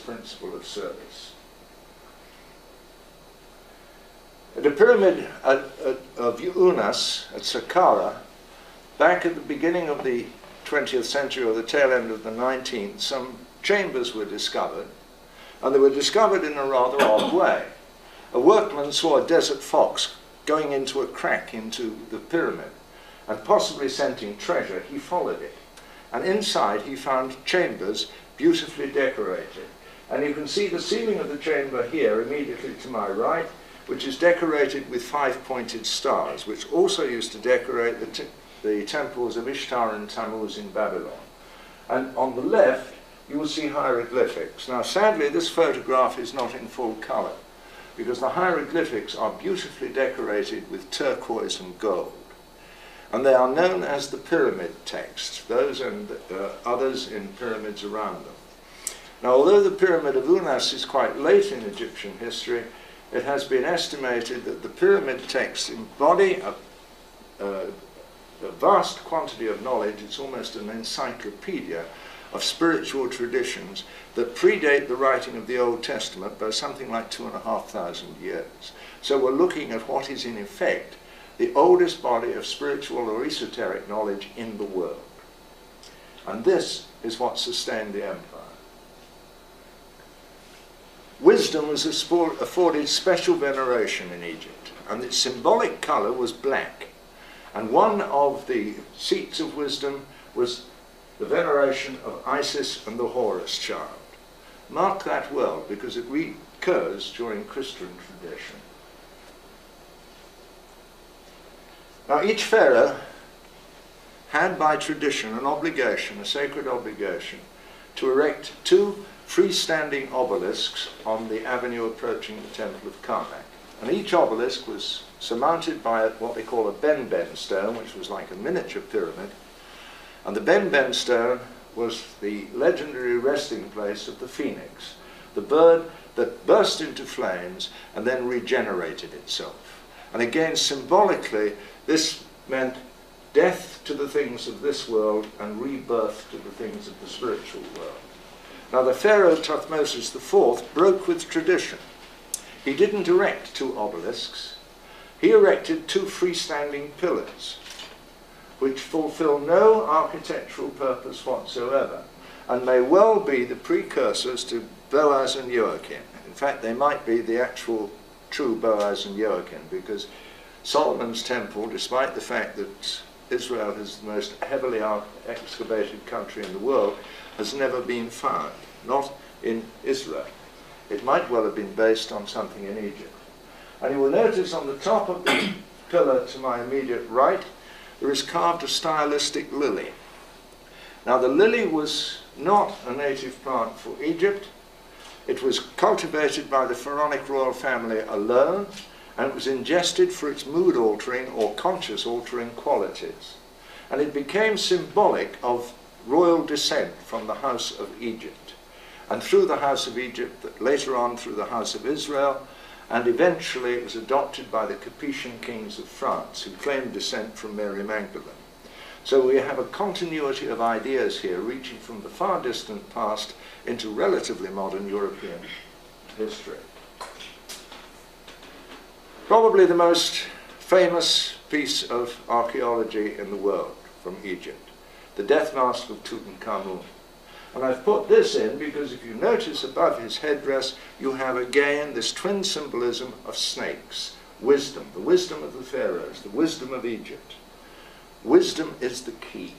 principle of service. The pyramid of Unas at Saqqara, back at the beginning of the 20th century or the tail end of the 19th, some chambers were discovered, and they were discovered in a rather odd way. A workman saw a desert fox going into a crack into the pyramid, and possibly scenting treasure, he followed it. And inside he found chambers beautifully decorated. And you can see the ceiling of the chamber here, immediately to my right, which is decorated with 5-pointed stars, which also used to decorate the temples of Ishtar and Tammuz in Babylon. And on the left, you will see hieroglyphics. Now, sadly, this photograph is not in full color, because the hieroglyphics are beautifully decorated with turquoise and gold. And they are known as the pyramid text, those and others in pyramids around them. Now, although the pyramid of Unas is quite late in Egyptian history, it has been estimated that the pyramid texts embody a vast quantity of knowledge. It's almost an encyclopedia of spiritual traditions that predate the writing of the Old Testament by something like 2,500 years. So we're looking at what is in effect the oldest body of spiritual or esoteric knowledge in the world. And this is what sustained the empire. Wisdom was afforded special veneration in Egypt, and its symbolic color was black. And one of the seats of wisdom was the veneration of Isis and the Horus child. Mark that well, because it recurs during Christian tradition. Now, each pharaoh had by tradition an obligation, a sacred obligation, to erect 2 freestanding obelisks on the avenue approaching the temple of Karnak. And each obelisk was surmounted by what they call a Ben-Ben stone, which was like a miniature pyramid. And the Ben-Ben stone was the legendary resting place of the phoenix, the bird that burst into flames and then regenerated itself. And again, symbolically, this meant death to the things of this world and rebirth to the things of the spiritual world. Now, the pharaoh Thutmose IV broke with tradition. He didn't erect 2 obelisks. He erected 2 freestanding pillars, which fulfill no architectural purpose whatsoever, and may well be the precursors to Boaz and Joachim. In fact, they might be the actual true Boaz and Joachim, because Solomon's temple, despite the fact that Israel is the most heavily excavated country in the world, has never been found, not in Israel. It might well have been based on something in Egypt. And you will notice on the top of the pillar to my immediate right, there is carved a stylistic lily. Now, the lily was not a native plant for Egypt. It was cultivated by the pharaonic royal family alone, and it was ingested for its mood-altering or conscious-altering qualities. And it became symbolic of royal descent from the house of Egypt, and through the house of Egypt, later on through the house of Israel, and eventually it was adopted by the Capetian kings of France, who claimed descent from Mary Magdalene. So we have a continuity of ideas here, reaching from the far distant past into relatively modern European history. Probably the most famous piece of archaeology in the world from Egypt, the death mask of Tutankhamun. And I've put this in because if you notice above his headdress, you have again this twin symbolism of snakes. Wisdom, the wisdom of the pharaohs, the wisdom of Egypt. Wisdom is the key.